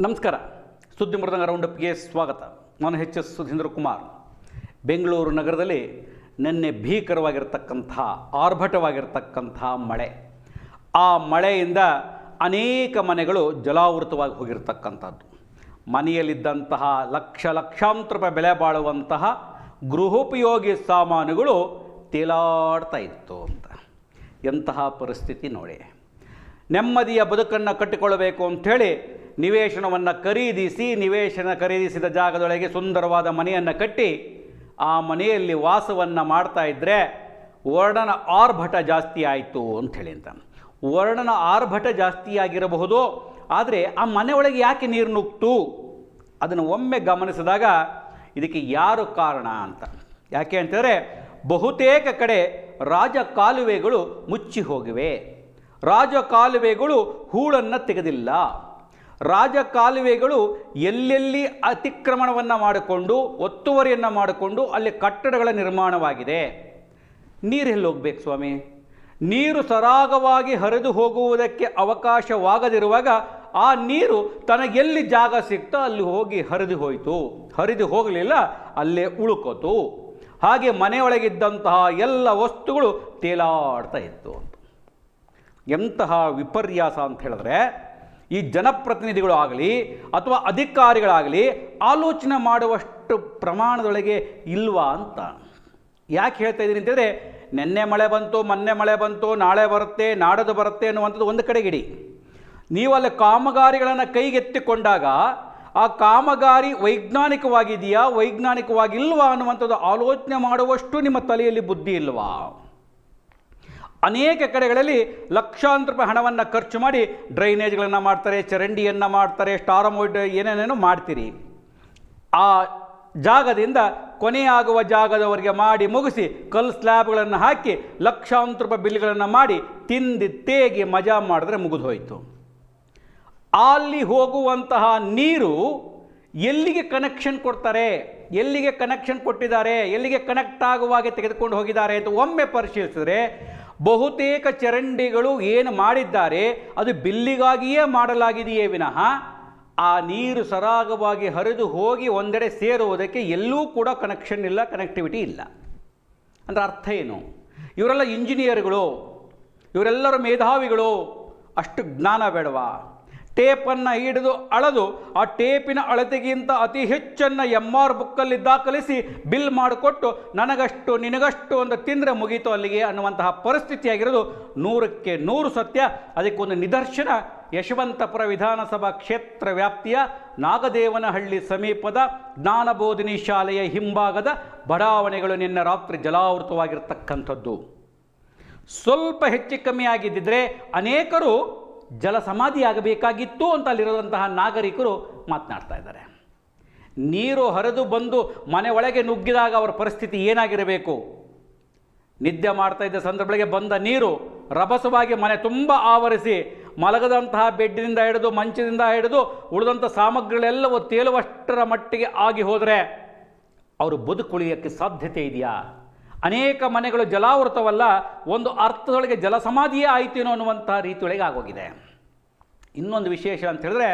ನಮಸ್ಕಾರ. ಸುದ್ದಿ ಮೃದಂಗ ರೌಂಡಪ್ಗೆ ಸ್ವಾಗತ. ನಾನು ಎಚ್ ಸುಧೀಂದ್ರ ಕುಮಾರ್. ಬೆಂಗಳೂರು ನಗರದಲ್ಲಿ ನಿನ್ನೆ ಭೀಕರವಾಗಿರ್ತಕ್ಕಂಥ ಆರ್ಭಟವಾಗಿರ್ತಕ್ಕಂಥ ಮಳೆ, ಆ ಮಳೆಯಿಂದ ಅನೇಕ ಮನೆಗಳು ಜಲಾವೃತವಾಗಿ ಹೋಗಿರ್ತಕ್ಕಂಥದ್ದು. ಮನೆಯಲ್ಲಿದ್ದಂತಹ ಲಕ್ಷಾಂತರ ರೂಪಾಯಿ ಬೆಲೆ ಬಾಳುವಂತಹ ಗೃಹೋಪಯೋಗಿ ಸಾಮಾನುಗಳು ತೇಲಾಡ್ತಾ ಇತ್ತು ಅಂತ. ಎಂತಹ ಪರಿಸ್ಥಿತಿ ನೋಡಿ. ನೆಮ್ಮದಿಯ ಬದುಕನ್ನು ಕಟ್ಟಿಕೊಳ್ಳಬೇಕು ಅಂಥೇಳಿ ನಿವೇಶನವನ್ನು ಖರೀದಿಸಿದ ಜಾಗದೊಳಗೆ ಸುಂದರವಾದ ಮನೆಯನ್ನು ಕಟ್ಟಿ ಆ ಮನೆಯಲ್ಲಿ ವಾಸವನ್ನು ಮಾಡ್ತಾ ಇದ್ದರೆ ವರ್ಣನ ಆರ್ಭಟ ಜಾಸ್ತಿ ಆಯಿತು ಅಂಥೇಳಿ ಅಂತ. ವರ್ಣನ ಆರ್ಭಟ ಜಾಸ್ತಿ ಆಗಿರಬಹುದು, ಆದರೆ ಆ ಮನೆಯೊಳಗೆ ಯಾಕೆ ನೀರು ನುಗ್ತು ಅದನ್ನು ಒಮ್ಮೆ ಗಮನಿಸಿದಾಗ ಇದಕ್ಕೆ ಯಾರು ಕಾರಣ ಅಂತ. ಯಾಕೆ ಅಂತಂದರೆ ಬಹುತೇಕ ಕಡೆ ರಾಜಕಾಲುವೆಗಳು ಮುಚ್ಚಿ ಹೋಗಿವೆ. ರಾಜಕಾಲುವೆಗಳು ಹೂಳನ್ನು ತೆಗೆದಿಲ್ಲ. ರಾಜಕಾಲುವೆಗಳು ಎಲ್ಲೆಲ್ಲಿ ಅತಿಕ್ರಮಣವನ್ನು ಮಾಡಿಕೊಂಡು ಒತ್ತುವರಿಯನ್ನು ಮಾಡಿಕೊಂಡು ಅಲ್ಲಿ ಕಟ್ಟಡಗಳ ನಿರ್ಮಾಣವಾಗಿದೆ. ನೀರು ಎಲ್ಲಿ ಹೋಗ್ಬೇಕು ಸ್ವಾಮಿ? ನೀರು ಸರಾಗವಾಗಿ ಹರಿದು ಹೋಗುವುದಕ್ಕೆ ಅವಕಾಶವಾಗದಿರುವಾಗ ಆ ನೀರು ತನಗೆಲ್ಲಿ ಜಾಗ ಸಿಕ್ತೋ ಅಲ್ಲಿ ಹೋಗಿ ಹರಿದು ಹೋಯಿತು. ಹರಿದು ಹೋಗಲಿಲ್ಲ, ಅಲ್ಲೇ ಉಳುಕೋತು. ಹಾಗೆ ಮನೆಯೊಳಗಿದ್ದಂತಹ ಎಲ್ಲ ವಸ್ತುಗಳು ತೇಲಾಡ್ತಾ ಇತ್ತು. ಎಂತಹ ವಿಪರ್ಯಾಸ ಅಂತ ಹೇಳಿದ್ರೆ, ಈ ಜನಪ್ರತಿನಿಧಿಗಳು ಆಗಲಿ ಅಥವಾ ಅಧಿಕಾರಿಗಳಾಗಲಿ ಆಲೋಚನೆ ಮಾಡುವಷ್ಟು ಪ್ರಮಾಣದೊಳಗೆ ಇಲ್ವಾ ಅಂತ. ಯಾಕೆ ಹೇಳ್ತಾ ಇದ್ದೀನಿ ಅಂತಂದರೆ, ನಿನ್ನೆ ಮಳೆ ಬಂತು, ಮೊನ್ನೆ ಮಳೆ ಬಂತು, ನಾಳೆ ಬರುತ್ತೆ, ನಾಡದು ಬರುತ್ತೆ ಅನ್ನುವಂಥದ್ದು ಒಂದು ಕಡೆಗಿಡಿ. ನೀವು ಅಲ್ಲಿ ಕಾಮಗಾರಿಗಳನ್ನು ಕೈಗೆತ್ತಿಕೊಂಡಾಗ ಆ ಕಾಮಗಾರಿ ವೈಜ್ಞಾನಿಕವಾಗಿದೆಯಾ, ವೈಜ್ಞಾನಿಕವಾಗಿಲ್ವಾ ಅನ್ನುವಂಥದ್ದು ಆಲೋಚನೆ ಮಾಡುವಷ್ಟು ನಿಮ್ಮ ತಲೆಯಲ್ಲಿ ಬುದ್ಧಿ ಇಲ್ವಾ? ಅನೇಕ ಕಡೆಗಳಲ್ಲಿ ಲಕ್ಷಾಂತರ ರೂಪಾಯಿ ಹಣವನ್ನು ಖರ್ಚು ಮಾಡಿ ಡ್ರೈನೇಜ್ಗಳನ್ನು ಮಾಡ್ತಾರೆ, ಚರಂಡಿಯನ್ನು ಮಾಡ್ತಾರೆ, ಸ್ಟಾರಮೋಡ್ ಏನೇನೇನೋ ಮಾಡ್ತೀರಿ. ಆ ಜಾಗದಿಂದ ಕೊನೆಯಾಗುವ ಜಾಗದವರೆಗೆ ಮಾಡಿ ಮುಗಿಸಿ ಕಲ್ಲು ಸ್ಲ್ಯಾಬ್ಗಳನ್ನು ಹಾಕಿ ಲಕ್ಷಾಂತರ ರೂಪಾಯಿ ಬಿಲ್ಗಳನ್ನು ಮಾಡಿ ತಿಂದು ತೇಗಿ ಮಜಾ ಮಾಡಿದ್ರೆ ಮುಗಿದು ಹೋಯಿತು. ಅಲ್ಲಿ ಹೋಗುವಂತಹ ನೀರು ಎಲ್ಲಿಗೆ ಕನೆಕ್ಷನ್ ಕೊಡ್ತಾರೆ, ಎಲ್ಲಿಗೆ ಕನೆಕ್ಷನ್ ಕೊಟ್ಟಿದ್ದಾರೆ, ಎಲ್ಲಿಗೆ ಕನೆಕ್ಟ್ ಆಗುವಾಗೆ ತೆಗೆದುಕೊಂಡು ಹೋಗಿದ್ದಾರೆ ಅಂತ ಒಮ್ಮೆ ಪರಿಶೀಲಿಸಿದ್ರೆ ಬಹುತೇಕ ಚರಂಡಿಗಳು ಏನು ಮಾಡಿದ್ದಾರೆ ಅದು ಬಿಲ್ಲಿಗಾಗಿಯೇ ಮಾಡಲಾಗಿದೆಯೇ ವಿನಃ ಆ ನೀರು ಸರಾಗವಾಗಿ ಹರಿದು ಹೋಗಿ ಒಂದೆಡೆ ಸೇರುವುದಕ್ಕೆ ಎಲ್ಲೂ ಕೂಡ ಕನೆಕ್ಷನ್ ಇಲ್ಲ, ಕನೆಕ್ಟಿವಿಟಿ ಇಲ್ಲ. ಅಂದರೆ ಅರ್ಥ ಏನು? ಇವರೆಲ್ಲ ಇಂಜಿನಿಯರ್ಗಳು, ಇವರೆಲ್ಲರೂ ಮೇಧಾವಿಗಳು, ಅಷ್ಟು ಜ್ಞಾನ ಬೇಡವಾ? ಟೇಪನ್ನು ಹಿಡಿದು ಅಳೆದು ಆ ಟೇಪಿನ ಅಳತೆಗಿಂತ ಅತಿ ಹೆಚ್ಚನ್ನು MR ಬುಕ್ಕಲ್ಲಿ ದಾಖಲಿಸಿ ಬಿಲ್ ಮಾಡಿಕೊಟ್ಟು ನನಗಷ್ಟು ನಿನಗಷ್ಟು ಅಂತ ತಿಂದರೆ ಮುಗೀತು ಅಲ್ಲಿಗೆ ಅನ್ನುವಂತಹ ಪರಿಸ್ಥಿತಿಯಾಗಿರೋದು 100ಕ್ಕೆ 100 ಸತ್ಯ. ಅದಕ್ಕೊಂದು ನಿದರ್ಶನ ಯಶವಂತಪುರ ವಿಧಾನಸಭಾ ಕ್ಷೇತ್ರ ವ್ಯಾಪ್ತಿಯ ನಾಗದೇವನಹಳ್ಳಿ ಸಮೀಪದ ಜ್ಞಾನಬೋಧಿನಿ ಶಾಲೆಯ ಹಿಂಭಾಗದ ಬಡಾವಣೆಗಳು ನಿನ್ನೆ ರಾತ್ರಿ ಜಲಾವೃತವಾಗಿರ್ತಕ್ಕಂಥದ್ದು. ಸ್ವಲ್ಪ ಹೆಚ್ಚು ಕಮ್ಮಿ ಆಗಿದ್ದಿದ್ರೆ ಅನೇಕರು ಜಲ ಸಮಾಧಿಯಾಗಬೇಕಾಗಿತ್ತು ಅಂತ ಅಲ್ಲಿರುವಂತಹ ನಾಗರಿಕರು ಮಾತನಾಡ್ತಾ ಇದ್ದಾರೆ. ನೀರು ಹರಿದು ಬಂದು ಮನೆ ಒಳಗೆ ನುಗ್ಗಿದಾಗ ಅವರ ಪರಿಸ್ಥಿತಿ ಏನಾಗಿರಬೇಕು? ನಿದ್ದೆ ಮಾಡ್ತಾ ಇದ್ದ ಸಂದರ್ಭಗಳಿಗೆ ಬಂದ ನೀರು ರಭಸವಾಗಿ ಮನೆ ತುಂಬ ಆವರಿಸಿ ಮಲಗದಂತಹ ಬೆಡ್ಡಿನಿಂದ ಹಿಡಿದು ಮಂಚದಿಂದ ಹಿಡಿದು ಉಳಿದಂಥ ಸಾಮಗ್ರಿಗಳೆಲ್ಲವೂ ತೇಲುವಷ್ಟರ ಮಟ್ಟಿಗೆ ಆಗಿ ಹೋದರೆ ಅವರು ಬದುಕುಳಿಯೋಕ್ಕೆ ಸಾಧ್ಯತೆ ಇದೆಯಾ? ಅನೇಕ ಮನೆಗಳು ಜಲಾವೃತವಲ್ಲ, ಒಂದು ಅರ್ಥದೊಳಗೆ ಜಲ ಸಮಾಧಿಯೇ ಆಯಿತೇನೋ ಅನ್ನುವಂತಹ ರೀತಿಯೊಳಗೆ ಆಗೋಗಿದೆ. ಇನ್ನೊಂದು ವಿಶೇಷ ಅಂತ ಹೇಳಿದ್ರೆ,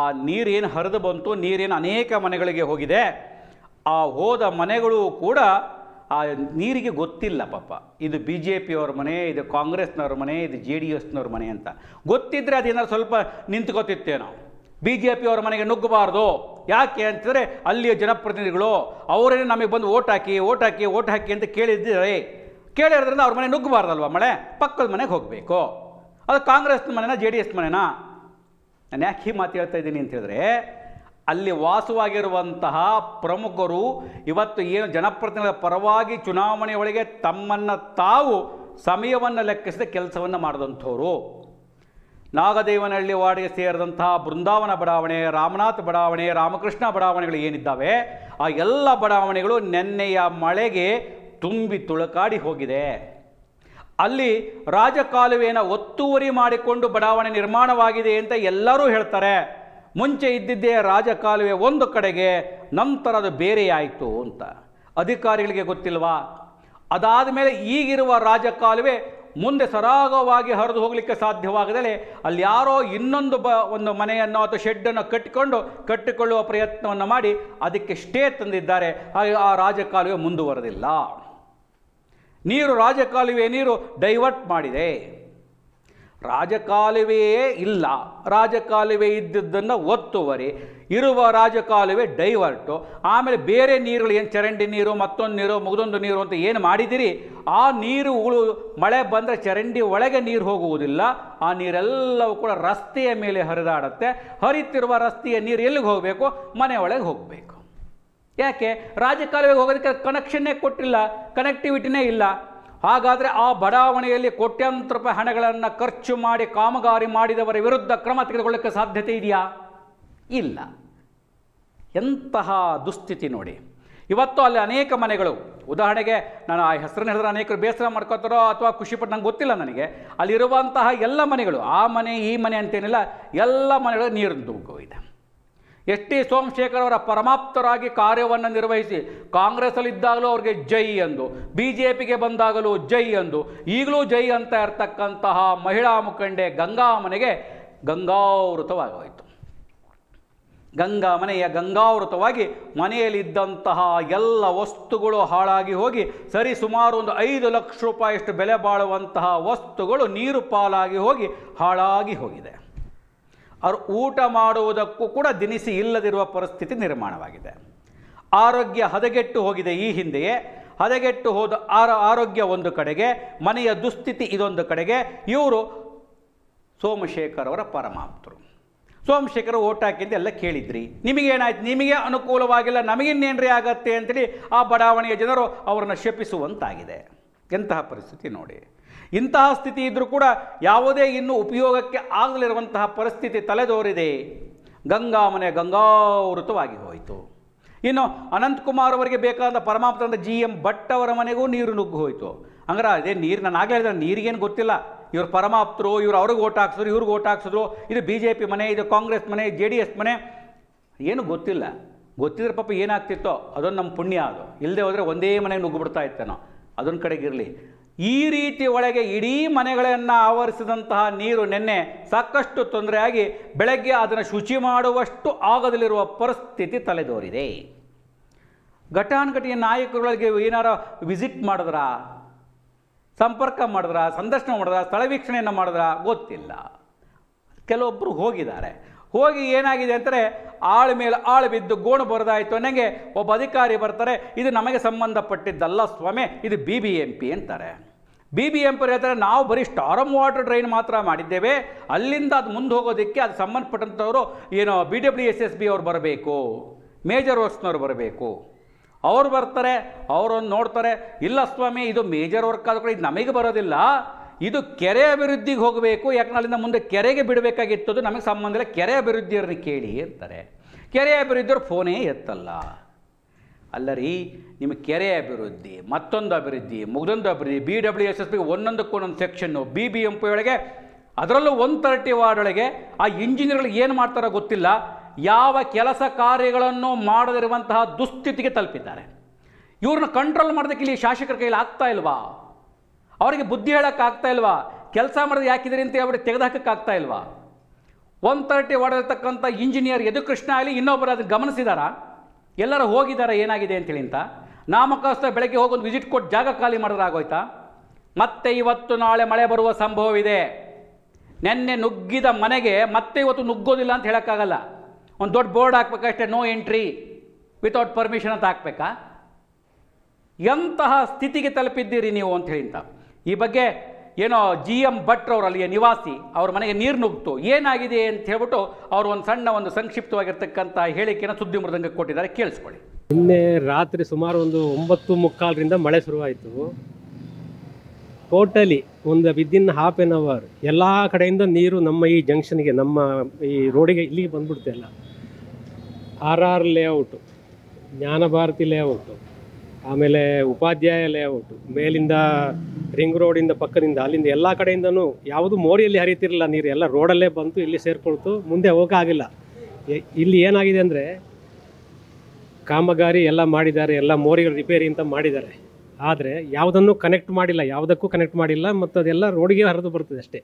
ಆ ನೀರೇನು ಹರಿದು ಬಂತು, ನೀರೇನು ಅನೇಕ ಮನೆಗಳಿಗೆ ಹೋಗಿದೆ, ಆ ಹೋದ ಮನೆಗಳು ಕೂಡ ಆ ನೀರಿಗೆ ಗೊತ್ತಿಲ್ಲ ಪಾಪ. ಇದು BJPಯವ್ರ ಮನೆ, ಇದು ಕಾಂಗ್ರೆಸ್ನವ್ರ ಮನೆ, ಇದು JDSನವ್ರ ಮನೆ ಅಂತ ಗೊತ್ತಿದ್ದರೆ ಅದೇನಾದ್ರು ಸ್ವಲ್ಪ ನಿಂತ್ಕೋತಿತ್ತೇನೋ. BJPಯವ್ರ ಮನೆಗೆ ನುಗ್ಗಬಾರ್ದು. ಯಾಕೆ ಅಂತಂದರೆ ಅಲ್ಲಿಯ ಜನಪ್ರತಿನಿಧಿಗಳು ಅವರೇನೇ ನಮಗೆ ಬಂದು ಓಟ್ ಹಾಕಿ ಅಂತ ಕೇಳಿದ್ದರೆ ಕೇಳಿರೋದ್ರಿಂದ ಅವ್ರ ಮನೆ ನುಗ್ಗಬಾರ್ದಲ್ವ? ಮಳೆ ಪಕ್ಕದ ಮನೆಗೆ ಹೋಗಬೇಕು. ಅದು ಕಾಂಗ್ರೆಸ್ನ ಮನೆನಾ JDS ಮನೆನಾ? ನಾನು ಯಾಕೆ ಈ ಮಾತು ಹೇಳ್ತಾ ಇದ್ದೀನಿ ಅಂತ ಹೇಳಿದ್ರೆ, ಅಲ್ಲಿ ವಾಸವಾಗಿರುವಂತಹ ಪ್ರಮುಖರು ಇವತ್ತು ಏನು ಜನಪ್ರತಿನಿಧಿಗಳ ಪರವಾಗಿ ಚುನಾವಣೆ ಒಳಗೆ ತಮ್ಮನ್ನು ತಾವು ಸಮಯವನ್ನು ಲೆಕ್ಕಿಸಿದ ಕೆಲಸವನ್ನು ಮಾಡಿದಂಥವ್ರು. ನಾಗದೇವನಹಳ್ಳಿ ವಾರ್ಡ್ಗೆ ಸೇರಿದಂತಹ ಬೃಂದಾವನ ಬಡಾವಣೆ, ರಾಮನಾಥ ಬಡಾವಣೆ, ರಾಮಕೃಷ್ಣ ಬಡಾವಣೆಗಳು ಏನಿದ್ದಾವೆ ಆ ಎಲ್ಲ ಬಡಾವಣೆಗಳು ನೆನ್ನೆಯ ಮಳೆಗೆ ತುಂಬಿ ತುಳುಕಾಡಿ ಹೋಗಿದೆ. ಅಲ್ಲಿ ರಾಜಕಾಲುವೆಯನ್ನು ಒತ್ತುವರಿ ಮಾಡಿಕೊಂಡು ಬಡಾವಣೆ ನಿರ್ಮಾಣವಾಗಿದೆ ಅಂತ ಎಲ್ಲರೂ ಹೇಳ್ತಾರೆ. ಮುಂಚೆ ಇದ್ದಿದ್ದೇ ರಾಜಕಾಲುವೆ ಒಂದು ಕಡೆಗೆ, ನಂತರ ಅದು ಬೇರೆಯಾಯಿತು ಅಂತ ಅಧಿಕಾರಿಗಳಿಗೆ ಗೊತ್ತಿಲ್ವಾ? ಅದಾದ ಮೇಲೆ ಈಗಿರುವ ರಾಜಕಾಲುವೆ ಮುಂದೆ ಸರಾಗವಾಗಿ ಹರಿದು ಹೋಗಲಿಕ್ಕೆ ಸಾಧ್ಯವಾಗದಲೇ ಅಲ್ಲಿ ಯಾರೋ ಇನ್ನೊಂದು ಒಂದು ಮನೆಯನ್ನು ಅಥವಾ ಶೆಡ್ಡನ್ನು ಕಟ್ಟಿಕೊಳ್ಳುವ ಪ್ರಯತ್ನವನ್ನು ಮಾಡಿ ಅದಕ್ಕೆ ಸ್ಟೇ ತಂದಿದ್ದಾರೆ. ಆ ರಾಜಕಾಲುವೆ ಮುಂದುವರೆದಿಲ್ಲ. ರಾಜಕಾಲುವೆ ನೀರು ಡೈವರ್ಟ್ ಮಾಡಿದೆ. ರಾಜಕಾಲುವೆಯೇ ಇಲ್ಲ, ರಾಜಕಾಲುವೆ ಇದ್ದದ್ದನ್ನು ಒತ್ತುವರಿ, ಇರುವ ರಾಜಕಾಲುವೆ ಡೈವರ್ಟು, ಆಮೇಲೆ ಬೇರೆ ನೀರುಗಳು ಏನು ಚರಂಡಿ ನೀರು, ಮತ್ತೊಂದು ನೀರು, ಮುಗಿದೊಂದು ನೀರು ಅಂತ ಏನು ಮಾಡಿದಿರಿ, ಆ ನೀರುಗಳು ಮಳೆ ಬಂದರೆ ಚರಂಡಿ ಒಳಗೆ ನೀರು ಹೋಗುವುದಿಲ್ಲ. ಆ ನೀರೆಲ್ಲವೂ ಕೂಡ ರಸ್ತೆಯ ಮೇಲೆ ಹರಿದಾಡುತ್ತೆ. ಹರಿತಿರುವ ರಸ್ತೆಯ ನೀರು ಎಲ್ಲಿಗೆ ಹೋಗಬೇಕು? ಮನೆ ಒಳಗೆ ಹೋಗಬೇಕು. ಯಾಕೆ? ರಾಜಕಾಲುವೆಗೆ ಹೋಗೋದಕ್ಕೆ ಕನೆಕ್ಷನ್ನೇ ಕೊಟ್ಟಿಲ್ಲ, ಕನೆಕ್ಟಿವಿಟಿನೇ ಇಲ್ಲ. ಹಾಗಾದರೆ ಆ ಬಡಾವಣೆಯಲ್ಲಿ ಕೋಟ್ಯಾಂತರ ರೂಪಾಯಿ ಹಣಗಳನ್ನು ಖರ್ಚು ಮಾಡಿ ಕಾಮಗಾರಿ ಮಾಡಿದವರ ವಿರುದ್ಧ ಕ್ರಮ ತೆಗೆದುಕೊಳ್ಳಕ್ಕೆ ಸಾಧ್ಯತೆ ಇದೆಯಾ? ಇಲ್ಲ. ಎಂತಹ ದುಸ್ಥಿತಿ ನೋಡಿ. ಇವತ್ತು ಅಲ್ಲಿ ಅನೇಕ ಮನೆಗಳು, ಉದಾಹರಣೆಗೆ ನಾನು ಆ ಹೆಸರನ್ನು ಹೇಳಿದ್ರೆ ಅನೇಕರು ಬೇಸರ ಮಾಡ್ಕೋತಾರೋ ಅಥವಾ ಖುಷಿಪಟ್ಟು ನಂಗೆ ಗೊತ್ತಿಲ್ಲ. ನನಗೆ ಅಲ್ಲಿರುವಂತಹ ಎಲ್ಲ ಮನೆಗಳು, ಆ ಮನೆ ಈ ಮನೆ ಅಂತೇನಿಲ್ಲ, ಎಲ್ಲ ಮನೆಗಳು ನೀರು ನುಗ್ಗೋಗಿದೆ. ಎಸ್ ಟಿ ಸೋಮಶೇಖರ್ ಅವರ ಪರಮಾಪ್ತರಾಗಿ ಕಾರ್ಯವನ್ನು ನಿರ್ವಹಿಸಿ ಕಾಂಗ್ರೆಸ್ಸಲ್ಲಿದ್ದಾಗಲೂ ಅವ್ರಿಗೆ ಜೈ ಅಂದು, ಬಿ ಜೆ ಪಿಗೆ ಬಂದಾಗಲೂ ಜೈ ಅಂದು, ಈಗಲೂ ಜೈ ಅಂತ ಇರ್ತಕ್ಕಂತಹ ಮಹಿಳಾ ಮುಖಂಡೆ ಗಂಗಾಮನೆಗೆ ಗಂಗಾವೃತವಾಗೋಯಿತು. ಗಂಗಾಮನೆಯ ಗಂಗಾವೃತವಾಗಿ ಮನೆಯಲ್ಲಿದ್ದಂತಹ ಎಲ್ಲ ವಸ್ತುಗಳು ಹಾಳಾಗಿ ಹೋಗಿ ಸರಿ ಸುಮಾರು ಒಂದು 5 ಲಕ್ಷ ರೂಪಾಯಿಯಷ್ಟು ಬೆಲೆ ಬಾಳುವಂತಹ ವಸ್ತುಗಳು ನೀರು ಪಾಲಾಗಿ ಹೋಗಿ ಹಾಳಾಗಿ ಹೋಗಿದೆ. ಅವರು ಊಟ ಮಾಡುವುದಕ್ಕೂ ಕೂಡ ದಿನಸಿ ಇಲ್ಲದಿರುವ ಪರಿಸ್ಥಿತಿ ನಿರ್ಮಾಣವಾಗಿದೆ. ಆರೋಗ್ಯ ಹದಗೆಟ್ಟು ಹೋಗಿದೆ. ಈ ಹಿಂದೆಯೇ ಹದಗೆಟ್ಟು ಹೋದ ಆರೋಗ್ಯ ಒಂದು ಕಡೆಗೆ, ಮನೆಯ ದುಸ್ಥಿತಿ ಇದೊಂದು ಕಡೆಗೆ. ಇವರು ಸೋಮಶೇಖರ್ ಅವರ ಪರಮಾಪ್ತರು. ಸೋಮಶೇಖರ್ ಓಟ್ ಹಾಕಿಂದ ಎಲ್ಲ ಕೇಳಿದ್ರಿ, ನಿಮಗೇನಾಯ್ತು? ನಿಮಗೆ ಅನುಕೂಲವಾಗಿಲ್ಲ, ನಮಗಿನ್ನೇನ್ರಿ ಆಗತ್ತೆ ಅಂತೇಳಿ ಆ ಬಡಾವಣೆಯ ಜನರು ಅವರನ್ನು ಶಪಿಸುವಂತಾಗಿದೆ. ಎಂತಹ ಪರಿಸ್ಥಿತಿ ನೋಡಿ. ಇಂತಹ ಸ್ಥಿತಿ ಇದ್ದರೂ ಕೂಡ ಯಾವುದೇ ಇನ್ನೂ ಉಪಯೋಗಕ್ಕೆ ಆಗಲಿರುವಂತಹ ಪರಿಸ್ಥಿತಿ ತಲೆದೋರಿದೆ. ಗಂಗಾಮನೆ ಗಂಗಾವೃತವಾಗಿ ಹೋಯಿತು. ಇನ್ನು ಅನಂತಕುಮಾರ್ ಅವರಿಗೆ ಬೇಕಾದ ಪರಮಾಪ್ತ GM ಭಟ್ ಅವರ ಮನೆಗೂ ನೀರು ನುಗ್ಗು ಹೋಯಿತು. ಹಂಗಾರೆ ಅದೇ ನೀರು, ನಾನು ಆಗಲೇ ಹೇಳಿದ್ರೆ ನೀರಿಗೇನು ಗೊತ್ತಿಲ್ಲ. ಇವರು ಪರಮಾಪ್ತರು, ಇವರು ಅವ್ರಿಗೆ ಓಟ್ ಹಾಕ್ಸಿದ್ರು, ಇವ್ರಿಗೆ ಓಟ್ ಹಾಕ್ಸಿದ್ರು, ಇದು BJP ಮನೆ, ಇದು ಕಾಂಗ್ರೆಸ್ ಮನೆ, JDS ಮನೆ, ಏನು ಗೊತ್ತಿಲ್ಲ. ಗೊತ್ತಿದ್ರೆ ಪಾಪ ಏನಾಗ್ತಿತ್ತೋ ಅದೊಂದು ನಮ್ಮ ಪುಣ್ಯ. ಅದು ಇಲ್ಲದೆ ಹೋದರೆ ಒಂದೇ ಮನೆಗೆ ನುಗ್ಗಿಬಿಡ್ತಾ ಇತ್ತೇನೋ, ಅದೊಂದು ಕಡೆಗಿರಲಿ. ಈ ರೀತಿ ಒಳಗೆ ಇಡೀ ಮನೆಗಳನ್ನು ಆವರಿಸಿದಂತಹ ನೀರು ನಿನ್ನೆ ಸಾಕಷ್ಟು ತೊಂದರೆಯಾಗಿ ಬೆಳಗ್ಗೆ ಅದನ್ನು ಶುಚಿ ಮಾಡುವಷ್ಟು ಆಗದಲ್ಲಿರುವ ಪರಿಸ್ಥಿತಿ ತಲೆದೋರಿದೆ. ಘಟಾನುಘಟಿಯ ನಾಯಕರುಗಳಿಗೆ ಏನಾರ ವಿಸಿಟ್ ಮಾಡಿದ್ರಾ, ಸಂಪರ್ಕ ಮಾಡಿದ್ರಾ, ಸಂದರ್ಶನ ಮಾಡಿದ್ರಾ, ಸ್ಥಳ ವೀಕ್ಷಣೆಯನ್ನು ಮಾಡಿದ್ರಾ ಗೊತ್ತಿಲ್ಲ. ಕೆಲವೊಬ್ಬರು ಹೋಗಿದ್ದಾರೆ. ಹೋಗಿ ಏನಾಗಿದೆ ಅಂತಾರೆ, ಆಳು ಮೇಲೆ ಆಳು ಬಿದ್ದು ಗೋಣು ಬರೋದಾಯಿತು ಅನ್ನಂಗೆ ಒಬ್ಬ ಅಧಿಕಾರಿ ಬರ್ತಾರೆ, ಇದು ನಮಗೆ ಸಂಬಂಧಪಟ್ಟಿದ್ದಲ್ಲ ಸ್ವಾಮಿ, ಇದು BBMP ಅಂತಾರೆ. BBMP ಹೇಳ್ತಾರೆ, ನಾವು ಬರೀ ಸ್ಟಾರಮ್ ವಾಟರ್ ಡ್ರೈನ್ ಮಾತ್ರ ಮಾಡಿದ್ದೇವೆ, ಅಲ್ಲಿಂದ ಅದು ಮುಂದೆ ಹೋಗೋದಕ್ಕೆ ಅದು ಸಂಬಂಧಪಟ್ಟಂಥವರು ಏನೋ BWSSB ಅವ್ರು ಬರಬೇಕು, ಮೇಜರ್ ವರ್ಕ್ಸ್ನವ್ರು ಬರಬೇಕು. ಅವ್ರು ಬರ್ತಾರೆ, ಅವರನ್ನು ನೋಡ್ತಾರೆ, ಇಲ್ಲ ಸ್ವಾಮಿ ಇದು ಮೇಜರ್ ವರ್ಕ್ ಆದ ಕೂಡ ಇದು ನಮಗೆ ಬರೋದಿಲ್ಲ, ಇದು ಕೆರೆ ಅಭಿವೃದ್ಧಿಗೆ ಹೋಗಬೇಕು, ಯಾಕಂದ್ರೆ ಅಲ್ಲಿಂದ ಮುಂದೆ ಕೆರೆಗೆ ಬಿಡಬೇಕಾಗಿತ್ತು, ನಮಗೆ ಸಂಬಂಧ ಇಲ್ಲ, ಕೆರೆ ಅಭಿವೃದ್ಧಿಯವ್ರನ್ನ ಕೇಳಿ ಅಂತಾರೆ. ಕೆರೆ ಅಭಿವೃದ್ಧಿಯವ್ರು ಫೋನೇ ಎತ್ತಲ್ಲ. ಅಲ್ಲರಿ, ನಿಮ್ಮ ಕೆರೆ ಅಭಿವೃದ್ಧಿ, ಮತ್ತೊಂದು ಅಭಿವೃದ್ಧಿ, ಮುಗ್ದೊಂದು ಅಭಿವೃದ್ಧಿ, BWSSB ಒಂದೊಂದಕ್ಕೂ ಒಂದೊಂದು ಸೆಕ್ಷನ್ನು, BBMP ಒಳಗೆ, ಅದರಲ್ಲೂ 130 ವಾರ್ಡ್ ಒಳಗೆ ಆ ಇಂಜಿನಿಯರ್ಗಳಿಗೆ ಏನು ಮಾಡ್ತಾರೋ ಗೊತ್ತಿಲ್ಲ, ಯಾವ ಕೆಲಸ ಕಾರ್ಯಗಳನ್ನು ಮಾಡದಿರುವಂತಹ ದುಸ್ಥಿತಿಗೆ ತಲುಪಿದ್ದಾರೆ. ಇವ್ರನ್ನ ಕಂಟ್ರೋಲ್ ಮಾಡೋದಕ್ಕೆ ಇಲ್ಲಿ ಶಾಸಕರ ಕೈಲಿ ಆಗ್ತಾ ಇಲ್ವಾ? ಅವರಿಗೆ ಬುದ್ಧಿ ಹೇಳೋಕ್ಕಾಗ್ತಾ ಇಲ್ವಾ? ಕೆಲಸ ಮಾಡೋದು ಯಾಕಿದ್ರಿ ಅಂತ ಹೇಳ್ಬಿಟ್ಟು ತೆಗೆದುಹಾಕಕ್ಕಾಗ್ತಾ ಇಲ್ವಾ? 130 ಹೊಡೆದಿರ್ತಕ್ಕಂಥ ಇಂಜಿನಿಯರ್ ಯದುಕೃಷ್ಣ ಅಲ್ಲಿ ಇನ್ನೊಬ್ಬರು ಅದನ್ನು ಗಮನಿಸಿದಾರಾ? ಎಲ್ಲರೂ ಹೋಗಿದ್ದಾರೆ ಏನಾಗಿದೆ ಅಂತೇಳಿ ಅಂತ ನಾಮಕಾಸ್ತ ಬೆಳಗ್ಗೆ ಹೋಗೊಂದು ವಿಸಿಟ್ ಕೊಟ್ಟು ಜಾಗ ಖಾಲಿ ಮಾಡಿದ್ರೆ ಆಗೋಯ್ತಾ? ಮತ್ತೆ ಇವತ್ತು ನಾಳೆ ಮಳೆ ಬರುವ ಸಂಭವವಿದೆ. ನೆನ್ನೆ ನುಗ್ಗಿದ ಮನೆಗೆ ಮತ್ತೆ ಇವತ್ತು ನುಗ್ಗೋದಿಲ್ಲ ಅಂತ ಹೇಳೋಕ್ಕಾಗಲ್ಲ. ಒಂದು ದೊಡ್ಡ ಬೋರ್ಡ್ ಹಾಕ್ಬೇಕಷ್ಟೇ, ನೋ ಎಂಟ್ರಿ ವಿತೌಟ್ ಪರ್ಮಿಷನ್ ಅಂತ ಹಾಕ್ಬೇಕಾ? ಎಂತಹ ಸ್ಥಿತಿಗೆ ತಲುಪಿದ್ದೀರಿ ನೀವು ಅಂತ ಹೇಳಿಂತ. ಈ ಬಗ್ಗೆ ಏನೋ GM ಭಟ್ ಅವರು ಅಲ್ಲಿಯ ನಿವಾಸಿ, ಅವ್ರ ಮನೆಗೆ ನೀರು ನುಗ್ತು, ಏನಾಗಿದೆ ಅಂತ ಹೇಳ್ಬಿಟ್ಟು ಅವರು ಒಂದು ಸಂಕ್ಷಿಪ್ತವಾಗಿರ್ತಕ್ಕಂಥ ಹೇಳಿಕೆಯನ್ನು ಸುದ್ದಿ ಮೃದಂಗಕ್ಕೆ ಕೊಟ್ಟಿದ್ದಾರೆ, ಕೇಳಿಸ್ಕೊಳ್ಳಿ. ನಿನ್ನೆ ರಾತ್ರಿ ಸುಮಾರು ಒಂದು 9:45ರಿಂದ ಮಳೆ ಶುರುವಾಯಿತು. ಟೋಟಲಿ ಒಂದು ವಿದಿನ್ ಹಾಫ್ ಆನ್ ಅವರ್ ಎಲ್ಲ ಕಡೆಯಿಂದ ನೀರು ನಮ್ಮ ಈ ಜಂಕ್ಷನ್ಗೆ, ನಮ್ಮ ಈ ರೋಡಿಗೆ ಇಲ್ಲಿಗೆ ಬಂದ್ಬಿಡ್ತೆ. ಎಲ್ಲ RR ಲೇಔಟು, ಜ್ಞಾನಭಾರತಿ ಲೇಔಟು, ಆಮೇಲೆ ಉಪಾಧ್ಯಾಯ ಲೇಔಟು, ಮೇಲಿಂದ ರಿಂಗ್ ರೋಡಿಂದ ಪಕ್ಕದಿಂದ ಅಲ್ಲಿಂದ ಎಲ್ಲ ಕಡೆಯಿಂದನೂ ಯಾವುದು ಮೋರಿಯಲ್ಲಿ ಹರಿತಿರಲಿಲ್ಲ ನೀರು, ಎಲ್ಲ ರೋಡಲ್ಲೇ ಬಂತು, ಇಲ್ಲಿ ಸೇರಿಕೊಳ್ತು, ಮುಂದೆ ಹೋಗೋಕ್ಕಾಗಿಲ್ಲ. ಇಲ್ಲಿ ಏನಾಗಿದೆ ಅಂದರೆ ಕಾಮಗಾರಿ ಎಲ್ಲ ಮಾಡಿದ್ದಾರೆ, ಎಲ್ಲ ಮೋರಿಗಳು ರಿಪೇರಿ ಅಂತ ಮಾಡಿದ್ದಾರೆ. ಆದರೆ ಯಾವುದನ್ನು ಕನೆಕ್ಟ್ ಮಾಡಿಲ್ಲ, ಯಾವುದಕ್ಕೂ ಕನೆಕ್ಟ್ ಮಾಡಿಲ್ಲ, ಮತ್ತು ಅದೆಲ್ಲ ರೋಡಿಗೆ ಹರಿದು ಬರ್ತದೆ ಅಷ್ಟೇ.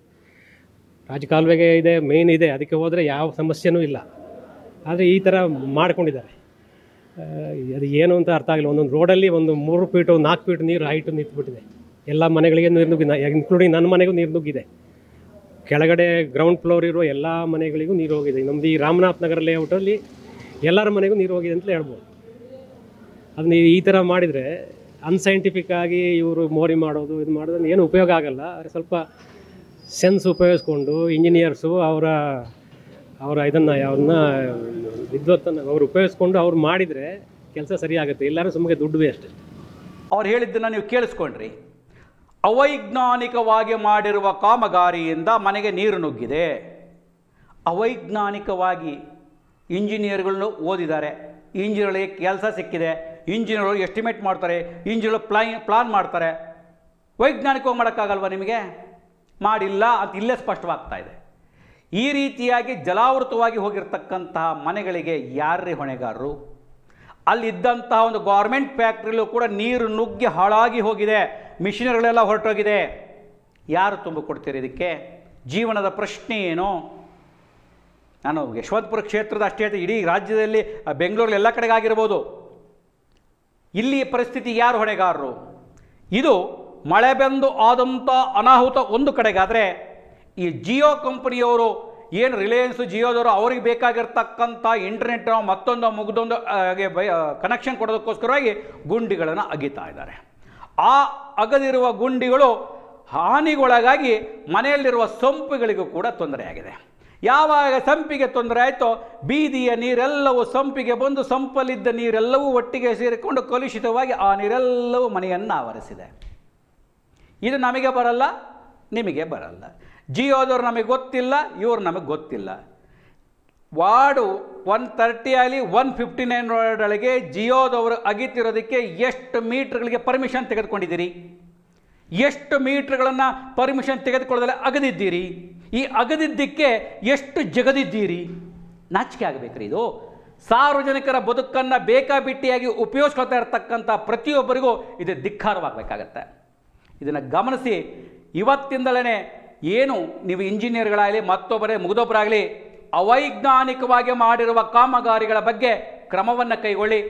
ರಾಜಕಾಲುವೆಗೆ ಇದೆ, ಮೇನ್ ಇದೆ, ಅದಕ್ಕೆ ಹೋದರೆ ಯಾವ ಸಮಸ್ಯೆನೂ ಇಲ್ಲ. ಆದರೆ ಈ ಥರ ಮಾಡ್ಕೊಂಡಿದ್ದಾರೆ. ಅದು ಏನು ಅಂತ ಅರ್ಥ ಆಗಿಲ್ಲ. ಒಂದೊಂದು ರೋಡಲ್ಲಿ ಒಂದು 3 ಫೀಟು 4 ಫೀಟ್ ನೀರು ಹೈಟು ನಿಂತುಬಿಟ್ಟಿದೆ. ಎಲ್ಲ ಮನೆಗಳಿಗೆ ನೀರು ನುಗ್ಗಿದೆ, ಇನ್ಕ್ಲೂಡಿಂಗ್ ನನ್ನ ಮನೆಗೂ ನೀರು ನುಗ್ಗಿದೆ. ಕೆಳಗಡೆ ಗ್ರೌಂಡ್ ಫ್ಲೋರ್ ಇರೋ ಎಲ್ಲ ಮನೆಗಳಿಗೂ ನೀರು ಹೋಗಿದೆ. ನಮ್ಮದು ಈ ರಾಮನಾಥ್ ನಗರ ಲೇಔಟಲ್ಲಿ ಎಲ್ಲರ ಮನೆಗೂ ನೀರು ಹೋಗಿದೆ ಅಂತಲೇ ಹೇಳ್ಬೋದು. ಅದನ್ನ ಈ ಥರ ಮಾಡಿದರೆ ಅನ್ಸೈಂಟಿಫಿಕ್ ಆಗಿ ಇವರು ಮೋರಿ ಮಾಡೋದು ಇದು ಮಾಡೋದು ಏನು ಉಪಯೋಗ ಆಗಲ್ಲ. ಸ್ವಲ್ಪ ಸೆನ್ಸ್ ಉಪಯೋಗಿಸ್ಕೊಂಡು ಇಂಜಿನಿಯರ್ಸು ಅವರ ಇದನ್ನು ಅವ್ರನ್ನ ವಿದ್ವತ್ತನ್ನು ಅವ್ರು ಉಪಯೋಗಿಸ್ಕೊಂಡು ಅವ್ರು ಮಾಡಿದರೆ ಕೆಲಸ ಸರಿಯಾಗುತ್ತೆ. ಎಲ್ಲರೂ ಸುಮ್ಮನೆ ದುಡ್ಡು ಅಷ್ಟೇ. ಅವ್ರು ಹೇಳಿದ್ದನ್ನು ನೀವು ಕೇಳಿಸ್ಕೊಂಡ್ರಿ. ಅವೈಜ್ಞಾನಿಕವಾಗಿ ಮಾಡಿರುವ ಕಾಮಗಾರಿಯಿಂದ ಮನೆಗೆ ನೀರು ನುಗ್ಗಿದೆ. ಅವೈಜ್ಞಾನಿಕವಾಗಿ ಇಂಜಿನಿಯರ್ಗಳನ್ನು ಓದಿದ್ದಾರೆ, ಇಂಜಿನಿಯರ್ಗಳಿಗೆ ಕೆಲಸ ಸಿಕ್ಕಿದೆ, ಇಂಜಿನಿಯರ್ಗಳು ಎಸ್ಟಿಮೇಟ್ ಮಾಡ್ತಾರೆ, ಇಂಜಿನಿಯರ್ಗಳು ಪ್ಲಾನ್ ಮಾಡ್ತಾರೆ. ವೈಜ್ಞಾನಿಕವಾಗಿ ಮಾಡೋಕ್ಕಾಗಲ್ವ ನಿಮಗೆ? ಮಾಡಿಲ್ಲ ಅಂತ ಇಲ್ಲೇ ಸ್ಪಷ್ಟವಾಗ್ತಾ ಇದೆ. ಈ ರೀತಿಯಾಗಿ ಜಲಾವೃತವಾಗಿ ಹೋಗಿರ್ತಕ್ಕಂತಹ ಮನೆಗಳಿಗೆ ಯಾರೇ ಹೊಣೆಗಾರರು? ಅಲ್ಲಿದ್ದಂತಹ ಒಂದು ಗೌರ್ಮೆಂಟ್ ಫ್ಯಾಕ್ಟ್ರಿಲೂ ಕೂಡ ನೀರು ನುಗ್ಗಿ ಹಾಳಾಗಿ ಹೋಗಿದೆ, ಮಿಷಿನರಿಗಳೆಲ್ಲ ಹೊರಟೋಗಿದೆ. ಯಾರು ತುಂಬಿಕೊಡ್ತೀರಿ ಇದಕ್ಕೆ? ಜೀವನದ ಪ್ರಶ್ನೆ ಏನು? ನಾನು ಯಶವಂತಪುರ ಕ್ಷೇತ್ರದ ಅಷ್ಟೇ ಹೇಳ್ತೀನಿ, ಇಡೀ ರಾಜ್ಯದಲ್ಲಿ ಬೆಂಗಳೂರಲ್ಲಿ ಎಲ್ಲ ಕಡೆಗೆ ಆಗಿರ್ಬೋದು. ಇಲ್ಲಿ ಪರಿಸ್ಥಿತಿ ಯಾರು ಹೊಣೆಗಾರರು? ಇದು ಮಳೆ ಬಂದು ಆದಂಥ ಅನಾಹುತ ಒಂದು ಕಡೆಗಾದರೆ, ಈ ಜಿಯೋ ಕಂಪನಿಯವರು ಏನು ರಿಲಯನ್ಸು ಜಿಯೋದವರು ಅವ್ರಿಗೆ ಬೇಕಾಗಿರ್ತಕ್ಕಂಥ ಇಂಟರ್ನೆಟ್ ಮತ್ತೊಂದು ಮುಗ್ದೊಂದು ಕನೆಕ್ಷನ್ ಕೊಡೋದಕ್ಕೋಸ್ಕರವಾಗಿ ಗುಂಡಿಗಳನ್ನು ಅಗಿತಾ ಇದ್ದಾರೆ. ಆ ಅಗದಿರುವ ಗುಂಡಿಗಳು ಹಾನಿಗೊಳಗಾಗಿ ಮನೆಯಲ್ಲಿರುವ ಸಂಪಿಗಳಿಗೂ ಕೂಡ ತೊಂದರೆಯಾಗಿದೆ. ಯಾವಾಗ ಸಂಪಿಗೆ ತೊಂದರೆ ಆಯಿತೋ ಬೀದಿಯ ನೀರೆಲ್ಲವೂ ಸಂಪಿಗೆ ಬಂದು ಸಂಪಲ್ಲಿದ್ದ ನೀರೆಲ್ಲವೂ ಒಟ್ಟಿಗೆ ಸೇರಿಕೊಂಡು ಕಲುಷಿತವಾಗಿ ಆ ನೀರೆಲ್ಲವೂ ಮನೆಯನ್ನು ಆವರಿಸಿದೆ. ಇದು ನಮಗೆ ಬರಲ್ಲ, ನಿಮಗೆ ಬರಲ್ಲ. ಜಿಯೋದವ್ರು ನಮಗೆ ಗೊತ್ತಿಲ್ಲ, ಇವರು ನಮಗೆ ಗೊತ್ತಿಲ್ಲ. ವಾರ್ಡು 130 ಆಗಲಿ 159 ವಾರ್ಡ್ಗಳಿಗೆ ಜಿಯೋದವರು ಅಗಿತಿರೋದಕ್ಕೆ ಎಷ್ಟು ಮೀಟ್ರ್ಗಳಿಗೆ ಪರ್ಮಿಷನ್ ತೆಗೆದುಕೊಂಡಿದ್ದೀರಿ? ಎಷ್ಟು ಮೀಟ್ರ್ಗಳನ್ನು ಪರ್ಮಿಷನ್ ತೆಗೆದುಕೊಳ್ಳೋದಲ್ಲ ಅಗದಿದ್ದೀರಿ? ಈ ಅಗದಿದ್ದಕ್ಕೆ ಎಷ್ಟು ಜಗದಿದ್ದೀರಿ? ನಾಚಿಕೆ ಆಗಬೇಕ್ರಿ ಇದು. ಸಾರ್ವಜನಿಕರ ಬದುಕನ್ನು ಬೇಕಾಬಿಟ್ಟಿಯಾಗಿ ಉಪಯೋಗಿಸ್ಕೊಳ್ತಾ ಇರತಕ್ಕಂಥ ಪ್ರತಿಯೊಬ್ಬರಿಗೂ ಇದು ಧಿಕ್ಕಾರವಾಗಬೇಕಾಗತ್ತೆ. ಇದನ್ನು ಗಮನಿಸಿ ಇವತ್ತಿಂದಲೇ ಏನು ನೀವು ಇಂಜಿನಿಯರ್ಗಳಾಗಲಿ ಮತ್ತೊಬ್ಬರೇ ಮುಗಿದೊಬ್ಬರಾಗಲಿ ಅವೈಜ್ಞಾನಿಕವಾಗಿ ಮಾಡಿರುವ ಕಾಮಗಾರಿಗಳ ಬಗ್ಗೆ ಕ್ರಮವನ್ನು ಕೈಗೊಳ್ಳಿ.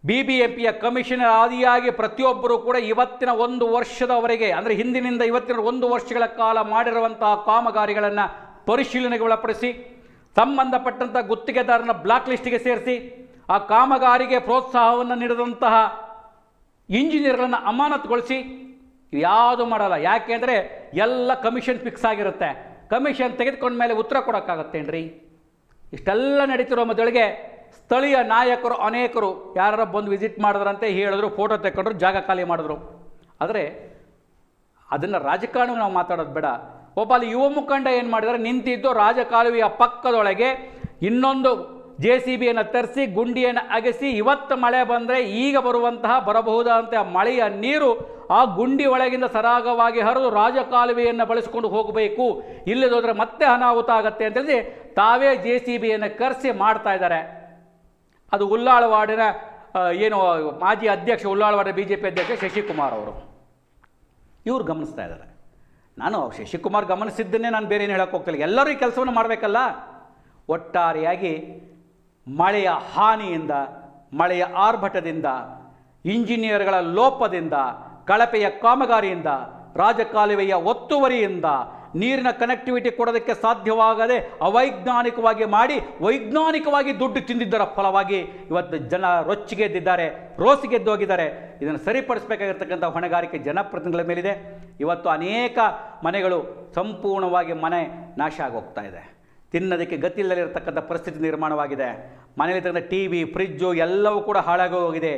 BBMPಯ ಕಮಿಷನರ್ ಆದಿಯಾಗಿ ಪ್ರತಿಯೊಬ್ಬರೂ ಕೂಡ ಇವತ್ತಿನ 1 ವರ್ಷದವರೆಗೆ, ಅಂದರೆ ಹಿಂದಿನಿಂದ ಇವತ್ತಿನ 1 ವರ್ಷಗಳ ಕಾಲ ಮಾಡಿರುವಂತಹ ಕಾಮಗಾರಿಗಳನ್ನು ಪರಿಶೀಲನೆಗೆ ಒಳಪಡಿಸಿ ಸಂಬಂಧಪಟ್ಟಂಥ ಗುತ್ತಿಗೆದಾರನ ಬ್ಲಾಕ್ ಲಿಸ್ಟಿಗೆ ಸೇರಿಸಿ ಆ ಕಾಮಗಾರಿಗೆ ಪ್ರೋತ್ಸಾಹವನ್ನು ನೀಡಿದಂತಹ ಇಂಜಿನಿಯರ್ಗಳನ್ನು ಅಮಾನತುಗೊಳಿಸಿ ಯಾವುದು ಮಾಡಲ್ಲ. ಯಾಕೆಂದರೆ ಎಲ್ಲ ಕಮಿಷನ್ ಫಿಕ್ಸ್ ಆಗಿರುತ್ತೆ. ಕಮಿಷನ್ ತೆಗೆದುಕೊಂಡ ಮೇಲೆ ಉತ್ತರ ಕೊಡೋಕ್ಕಾಗತ್ತೇನ್ರಿ? ಇಷ್ಟೆಲ್ಲ ನಡೀತಿರೋ ಮೊದಲಿಗೆ ಸ್ಥಳೀಯ ನಾಯಕರು ಅನೇಕರು ಯಾರು ಬಂದು ವಿಸಿಟ್ ಮಾಡಿದ್ರಂತೆ, ಹೇಳಿದ್ರು, ಫೋಟೋ ತೆಕ್ಕೊಂಡ್ರು, ಜಾಗ ಖಾಲಿ ಮಾಡಿದ್ರು. ಆದರೆ ಅದನ್ನು ರಾಜಕಾರಣ ನಾವು ಮಾತಾಡೋದು ಬೇಡ. ಒಬ್ಬ ಅಲ್ಲಿ ಯುವ ಮುಖಂಡ ಏನು ಮಾಡಿದರೆ, ನಿಂತಿದ್ದು ರಾಜಕಾಲುವೆಯ ಪಕ್ಕದೊಳಗೆ ಇನ್ನೊಂದು JCBಯನ್ನು ತರಿಸಿ ಗುಂಡಿಯನ್ನು ಅಗೆಸಿ ಇವತ್ತು ಮಳೆ ಬಂದರೆ ಈಗ ಬರಬಹುದಂತೆ ಆ ಮಳೆಯ ನೀರು ಆ ಗುಂಡಿ ಒಳಗಿಂದ ಸರಾಗವಾಗಿ ಹರಿದು ರಾಜಕಾಲುವೆಯನ್ನು ಬಳಸಿಕೊಂಡು ಹೋಗಬೇಕು, ಇಲ್ಲದೋದ್ರೆ ಮತ್ತೆ ಅನಾಹುತ ಆಗುತ್ತೆ ಅಂತೇಳಿ ತಾವೇ JCBಯನ್ನು ಕರೆಸಿ ಮಾಡ್ತಾ ಇದ್ದಾರೆ. ಅದು ಉಲ್ಲಾಳ ವಾರ್ಡಿನ ಏನು ಮಾಜಿ ಅಧ್ಯಕ್ಷ, ಉಲ್ಲಾಳ ವಾರ್ಡಿನ BJP ಅಧ್ಯಕ್ಷ ಶಶಿಕುಮಾರ್ ಅವರು ಇವರು ಗಮನಿಸ್ತಾ ಇದ್ದಾರೆ. ನಾನು ಶಶಿಕುಮಾರ್ ಗಮನಿಸಿದ್ದನ್ನೇ ನಾನು ಬೇರೆ ಏನು ಹೇಳೋಕ್ಕೆ ಹೋಗ್ತಿಲ್ಲ. ಎಲ್ಲರೂ ಈ ಕೆಲಸವನ್ನು ಮಾಡಬೇಕಲ್ಲ. ಒಟ್ಟಾರೆಯಾಗಿ ಮಳೆಯ ಹಾನಿಯಿಂದ, ಮಳೆಯ ಆರ್ಭಟದಿಂದ, ಇಂಜಿನಿಯರ್ಗಳ ಲೋಪದಿಂದ, ಕಳಪೆಯ ಕಾಮಗಾರಿಯಿಂದ, ರಾಜಕಾಲುವೆಯ ಒತ್ತುವರಿಯಿಂದ, ನೀರಿನ ಕನೆಕ್ಟಿವಿಟಿ ಕೊಡೋದಕ್ಕೆ ಸಾಧ್ಯವಾಗದೆ ಅವೈಜ್ಞಾನಿಕವಾಗಿ ಮಾಡಿ ವೈಜ್ಞಾನಿಕವಾಗಿ ದುಡ್ಡು ತಿಂದಿದ್ದರ ಫಲವಾಗಿ ಇವತ್ತು ಜನ ರೊಚ್ಚಿಗೆದ್ದಿದ್ದಾರೆ, ರೋಸಿಗೆದ್ದೋಗಿದ್ದಾರೆ. ಇದನ್ನು ಸರಿಪಡಿಸಬೇಕಾಗಿರ್ತಕ್ಕಂಥ ಹೊಣೆಗಾರಿಕೆ ಜನಪ್ರತಿನಿಧಿಗಳ ಮೇಲಿದೆ. ಇವತ್ತು ಅನೇಕ ಮನೆಗಳು ಸಂಪೂರ್ಣವಾಗಿ ಮನೆ ನಾಶ ಆಗೋಗ್ತಾ ಇದೆ. ತಿನ್ನೋದಕ್ಕೆ ಗತಿಯಿಲ್ಲದಿರತಕ್ಕಂಥ ಪರಿಸ್ಥಿತಿ ನಿರ್ಮಾಣವಾಗಿದೆ. ಮನೆಯಲ್ಲಿರ್ತಕ್ಕಂಥ TV, ಫ್ರಿಜ್ಜು ಎಲ್ಲವೂ ಕೂಡ ಹಾಳಾಗಿ ಹೋಗಿದೆ.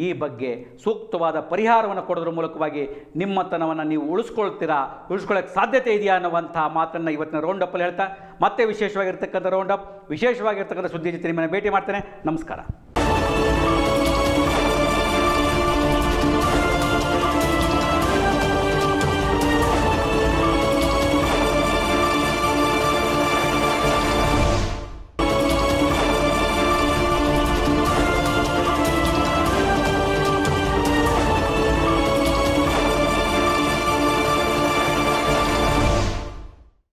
ಈ ಬಗ್ಗೆ ಸೂಕ್ತವಾದ ಪರಿಹಾರವನ್ನು ಕೊಡೋದ್ರ ಮೂಲಕವಾಗಿ ನಿಮ್ಮತನವನ್ನು ನೀವು ಉಳಿಸ್ಕೊಳ್ಳೋಕ್ಕೆ ಸಾಧ್ಯತೆ ಇದೆಯಾ ಅನ್ನುವಂಥ ಮಾತನ್ನು ಇವತ್ತಿನ ರೌಂಡಪ್ಪಲ್ಲಿ ಹೇಳ್ತಾ ಮತ್ತೆ ವಿಶೇಷವಾಗಿರ್ತಕ್ಕಂಥ ರೌಂಡಪ್, ವಿಶೇಷವಾಗಿರ್ತಕ್ಕಂಥ ಸುದ್ದಿ ಜೊತೆ ನಿಮ್ಮನ್ನು ಭೇಟಿ ಮಾಡ್ತೇನೆ. ನಮಸ್ಕಾರ.